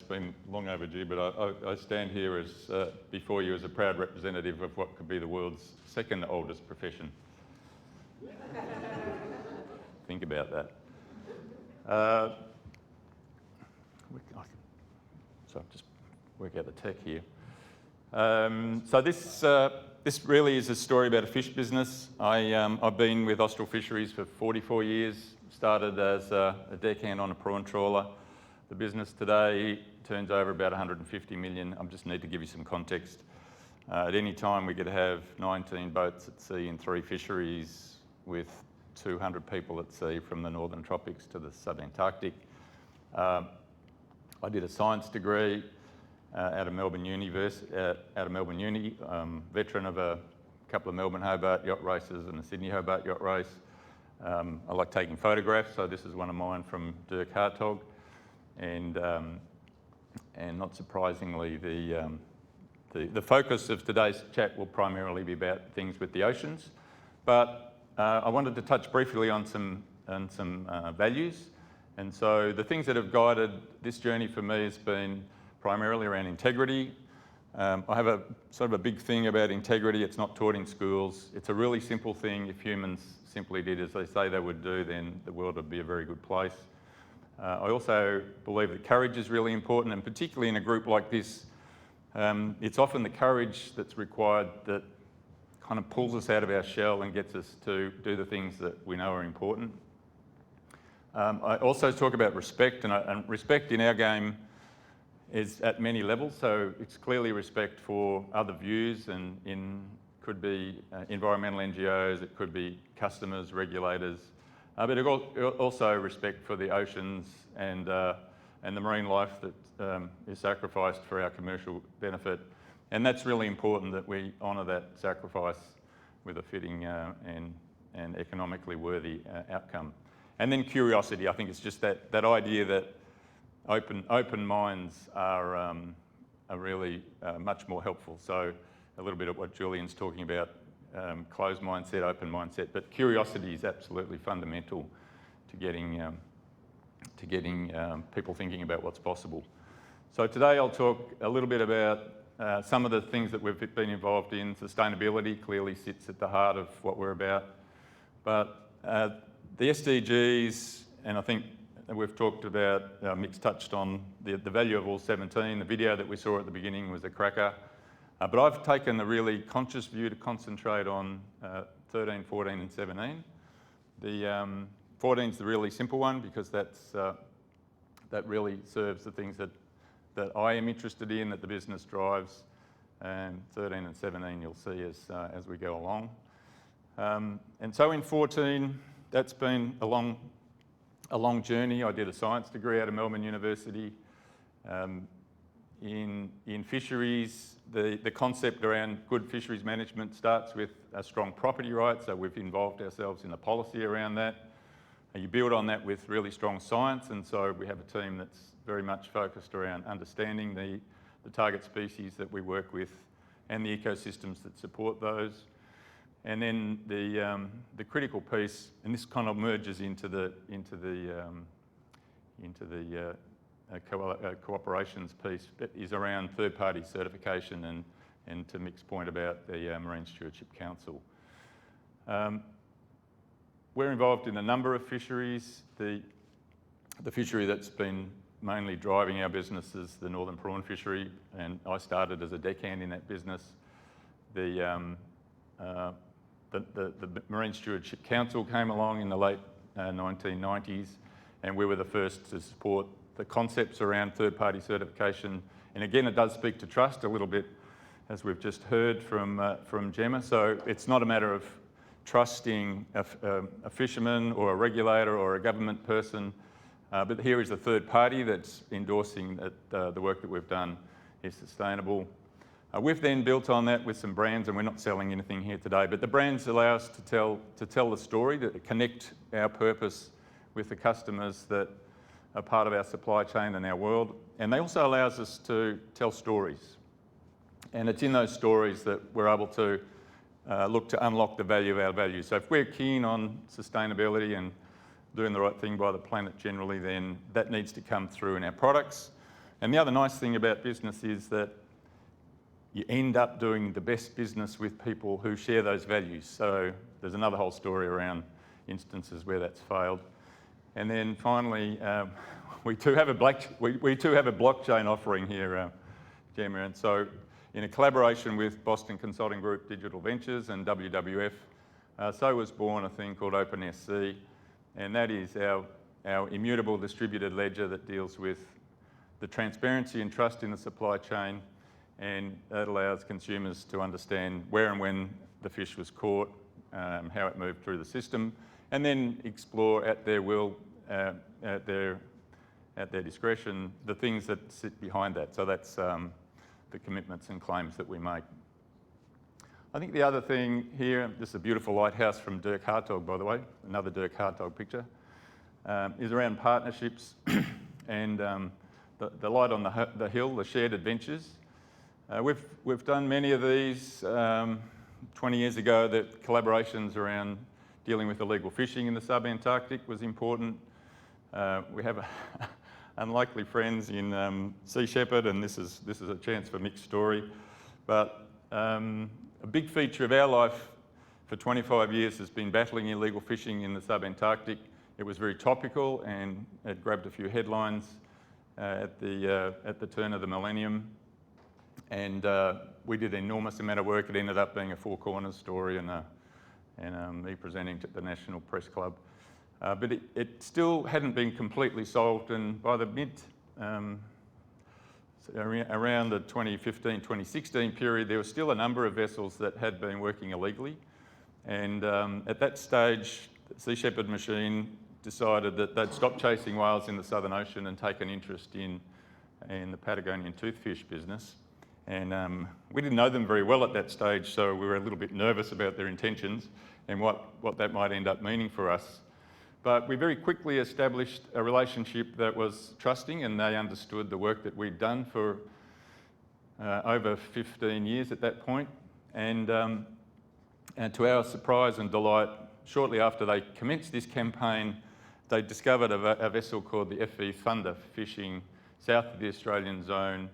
been long overdue, but I stand here as before you as a proud representative of what could be the world's second oldest profession. Think about that. So I'll just work out the tech here. So this really is a story about a fish business. I've been with Austral Fisheries for 44 years. Started as a deckhand on a prawn trawler. The business today turns over about 150 million. I just need to give you some context. At any time we could have 19 boats at sea in 3 fisheries with 200 people at sea from the northern tropics to the subantarctic. I did a science degree out of Melbourne Uni, veteran of a couple of Melbourne Hobart yacht races and the Sydney Hobart yacht race. I like taking photographs, so this is one of mine from Dirk Hartog. And not surprisingly, the focus of today's chat will primarily be about things with the oceans. But I wanted to touch briefly on some values. And so the things that have guided this journey for me has been primarily around integrity. I have a sort of a big thing about integrity. It's not taught in schools. It's a really simple thing. If humans simply did as they say they would do, then the world would be a very good place. I also believe that courage is really important, and particularly in a group like this, it's often the courage that's required that kind of pulls us out of our shell and gets us to do the things that we know are important. I also talk about respect, and respect in our game is at many levels. So it's clearly respect for other views, and could be environmental NGOs, it could be customers, regulators, but also respect for the oceans and the marine life that is sacrificed for our commercial benefit. And that's really important that we honour that sacrifice with a fitting and economically worthy outcome. And then curiosity. I think it's just that idea that open minds are really much more helpful. So a little bit of what Julian's talking about, closed mindset, open mindset, but curiosity is absolutely fundamental to getting people thinking about what's possible. So today I'll talk a little bit about some of the things that we've been involved in. Sustainability clearly sits at the heart of what we're about, but the SDGs, and I think we've talked about, Mick's touched on the value of all 17. The video that we saw at the beginning was a cracker. But I've taken a really conscious view to concentrate on 13, 14 and 17. The 14 is the really simple one because that really serves the things that I am interested in, that the business drives. And 13 and 17 you'll see as we go along. And so in 14, that's been a long journey. I did a science degree out of Melbourne University. In fisheries, the concept around good fisheries management starts with a strong property right, so we've involved ourselves in the policy around that. You build on that with really strong science, and so we have a team that's very much focused around understanding the target species that we work with and the ecosystems that support those. And then the critical piece, and this kind of merges into the cooperations piece, is around third-party certification and to Mick's point about the Marine Stewardship Council. We're involved in a number of fisheries. The fishery that's been mainly driving our business is the northern prawn fishery, and I started as a deckhand in that business. The Marine Stewardship Council came along in the late 1990s, and we were the first to support the concepts around third-party certification. And again, it does speak to trust a little bit, as we've just heard from Gemma. So it's not a matter of trusting a fisherman or a regulator or a government person, but here is a third party that's endorsing that the work that we've done is sustainable. We've then built on that with some brands, and we're not selling anything here today, but the brands allow us to tell the story, that connect our purpose with the customers that are part of our supply chain and our world. And they also allows us to tell stories. And it's in those stories that we're able to look to unlock the value of our values. So if we're keen on sustainability and doing the right thing by the planet generally, then that needs to come through in our products. And the other nice thing about business is that you end up doing the best business with people who share those values. So there's another whole story around instances where that's failed. And then finally, we too have a blockchain offering here, Gemma. And so in a collaboration with Boston Consulting Group Digital Ventures and WWF, so was born a thing called OpenSC, and that is our immutable distributed ledger that deals with the transparency and trust in the supply chain, and that allows consumers to understand where and when the fish was caught, how it moved through the system, and then explore at their will, at their discretion, the things that sit behind that. So that's the commitments and claims that we make. I think the other thing here, this is a beautiful lighthouse from Dirk Hartog, by the way, another Dirk Hartog picture, is around partnerships and the light on the hill, the shared adventures. We've done many of these. 20 years ago, the collaborations around dealing with illegal fishing in the sub-Antarctic was important. We have unlikely friends in Sea Shepherd, and this is a chance for mixed story. But a big feature of our life for 25 years has been battling illegal fishing in the sub-Antarctic. It was very topical and it grabbed a few headlines at the turn of the millennium. And we did an enormous amount of work. It ended up being a Four Corners story and me presenting to the National Press Club. But it still hadn't been completely solved, and by the around the 2015, 2016 period, there was still a number of vessels that had been working illegally. And at that stage, the Sea Shepherd machine decided that they'd stop chasing whales in the Southern Ocean and take an interest in the Patagonian toothfish business. And we didn't know them very well at that stage, so we were a little bit nervous about their intentions and what that might end up meaning for us. But we very quickly established a relationship that was trusting, and they understood the work that we'd done for over 15 years at that point. And to our surprise and delight, shortly after they commenced this campaign, they discovered a vessel called the FV Thunder fishing south of the Australian zone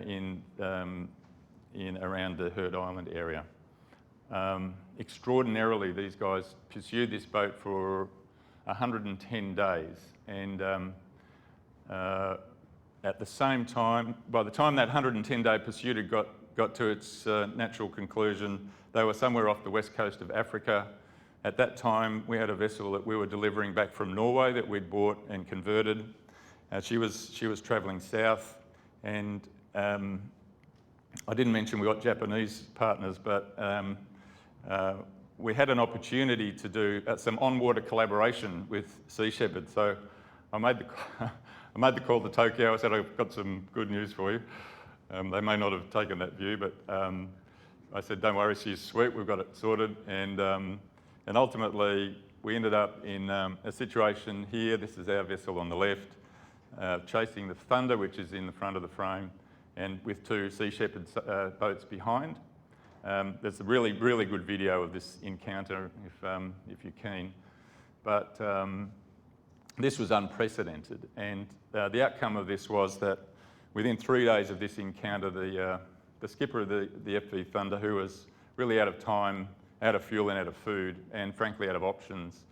in around the Heard Island area. Extraordinarily, these guys pursued this boat for 110 days, and at the same time, by the time that 110-day pursuit had got to its natural conclusion, they were somewhere off the west coast of Africa. At that time, we had a vessel that we were delivering back from Norway that we'd bought and converted. She was travelling south, and I didn't mention we got Japanese partners, but we had an opportunity to do some on-water collaboration with Sea Shepherd. So I made the call to Tokyo. I said, I've got some good news for you. They may not have taken that view, but I said, don't worry, she's sweet, we've got it sorted. And ultimately, we ended up in a situation here. This is our vessel on the left, chasing the Thunder, which is in the front of the frame, and with two Sea Shepherd boats behind. There's a really, really good video of this encounter if you're keen. But this was unprecedented, and the outcome of this was that within 3 days of this encounter, the skipper of the FV Thunder, who was really out of time, out of fuel and out of food, and frankly out of options,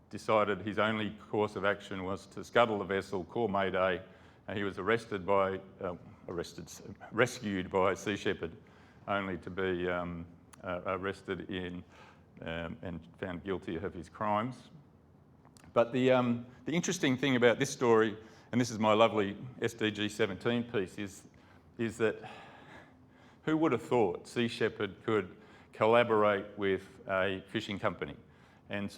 decided his only course of action was to scuttle the vessel, call Mayday, and he was rescued by Sea Shepherd, only to be arrested and found guilty of his crimes. But the interesting thing about this story, and this is my lovely SDG 17 piece, is that who would have thought Sea Shepherd could collaborate with a fishing company? And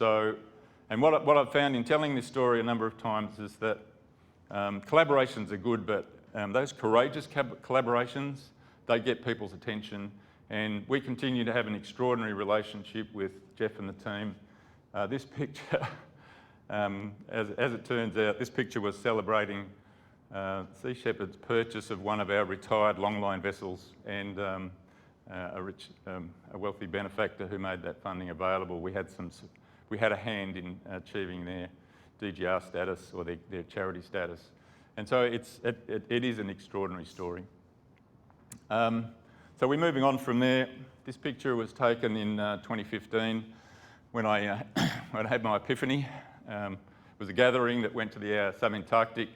what I've found in telling this story a number of times is that collaborations are good, but those courageous collaborations, they get people's attention, and we continue to have an extraordinary relationship with Jeff and the team. This picture, as it turns out, this picture was celebrating Sea Shepherd's purchase of one of our retired longline vessels, and a wealthy benefactor who made that funding available. We had a hand in achieving their DGR status, or their charity status. And so it is an extraordinary story. So we're moving on from there. This picture was taken in 2015 when I had my epiphany. It was a gathering that went to the subantarctic.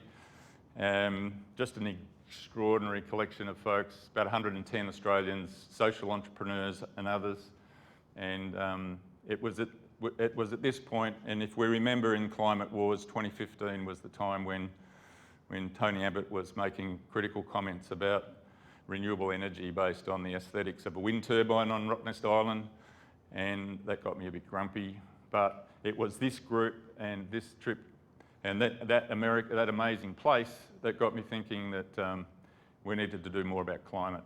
Just an extraordinary collection of folks, about 110 Australians, social entrepreneurs and others. And it was at this point, and if we remember in climate wars, 2015 was the time when Tony Abbott was making critical comments about renewable energy based on the aesthetics of a wind turbine on Rottnest Island, and that got me a bit grumpy. But it was this group and this trip and that amazing place that got me thinking that we needed to do more about climate.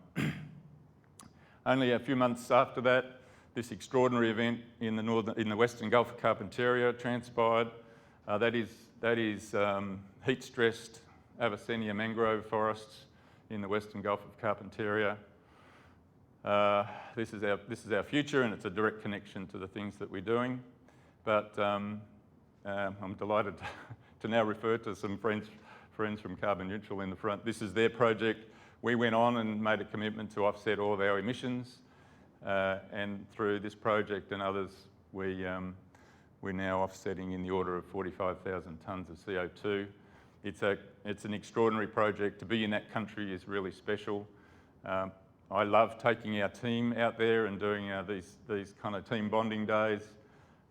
Only a few months after that, this extraordinary event in the Western Gulf of Carpentaria transpired. That is heat-stressed Avicennia mangrove forests in the Western Gulf of Carpentaria. This is our future, and it's a direct connection to the things that we're doing. But I'm delighted to now refer to some friends from Carbon Neutral in the front. This is their project. We went on and made a commitment to offset all of our emissions, and through this project and others, we're now offsetting in the order of 45,000 tonnes of CO2. It's an extraordinary project. To be in that country is really special. I love taking our team out there and doing these kind of team bonding days.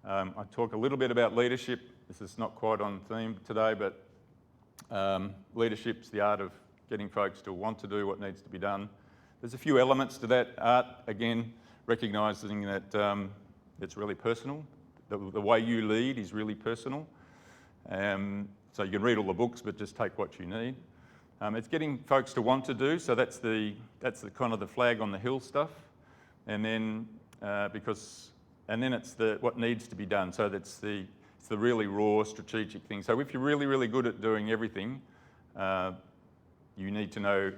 I talk a little bit about leadership. This is not quite on theme today, but leadership's the art of getting folks to want to do what needs to be done. There's a few elements to that art, again, recognising that it's really personal. The way you lead is really personal. So you can read all the books, but just take what you need. It's getting folks to want to do, so that's the kind of the flag on the hill stuff. And then it's what needs to be done. So it's the really raw strategic thing. So if you're really, really good at doing everything, you need to know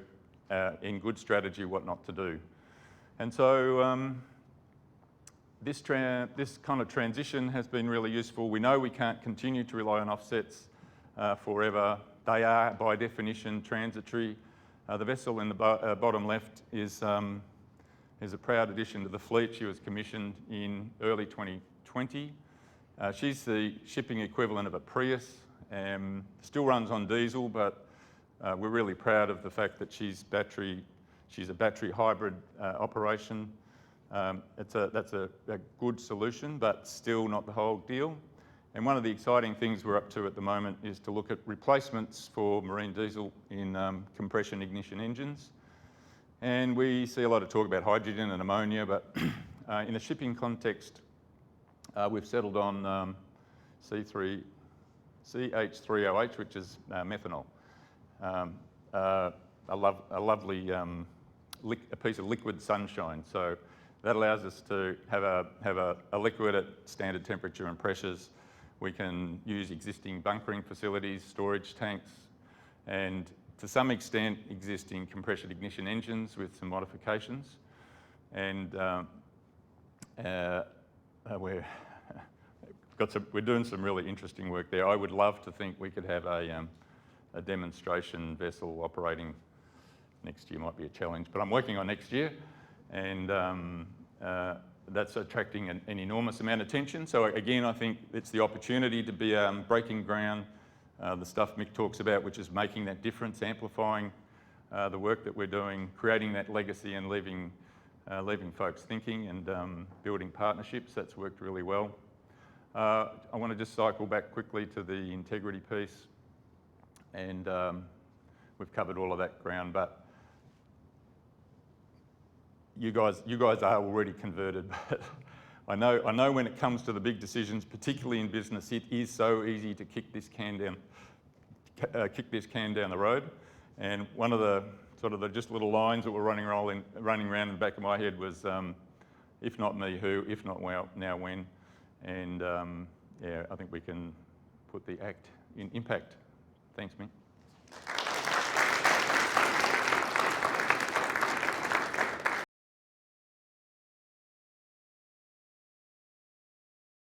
in good strategy what not to do. And so this kind of transition has been really useful. We know we can't continue to rely on offsets forever. They are, by definition, transitory. The vessel in the bottom left is a proud addition to the fleet. She was commissioned in early 2020. She's the shipping equivalent of a Prius. Still runs on diesel, but we're really proud of the fact that she's a battery hybrid operation. That's a good solution, but still not the whole deal. And one of the exciting things we're up to at the moment is to look at replacements for marine diesel in compression ignition engines. And we see a lot of talk about hydrogen and ammonia, but in a shipping context, we've settled on CH3OH, which is methanol. A lovely a piece of liquid sunshine. So that allows us to have a liquid at standard temperature and pressures. We can use existing bunkering facilities, storage tanks, and to some extent existing compression ignition engines with some modifications. And we're doing some really interesting work there. I would love to think we could have a demonstration vessel operating next year. Might be a challenge, but I'm working on next year, and that's attracting an enormous amount of attention. So again, I think it's the opportunity to be breaking ground, the stuff Mick talks about, which is making that difference, amplifying the work that we're doing, creating that legacy and leaving folks thinking and building partnerships. That's worked really well. I want to just cycle back quickly to the integrity piece, and we've covered all of that ground, but you guys are already converted. But I know when it comes to the big decisions, particularly in business, it is so easy to kick this can down the road. And one of the sort of the just little lines that were running around in the back of my head was, if not me, who? If not now, when? And yeah, I think we can put the act in impact. Thanks, Mick.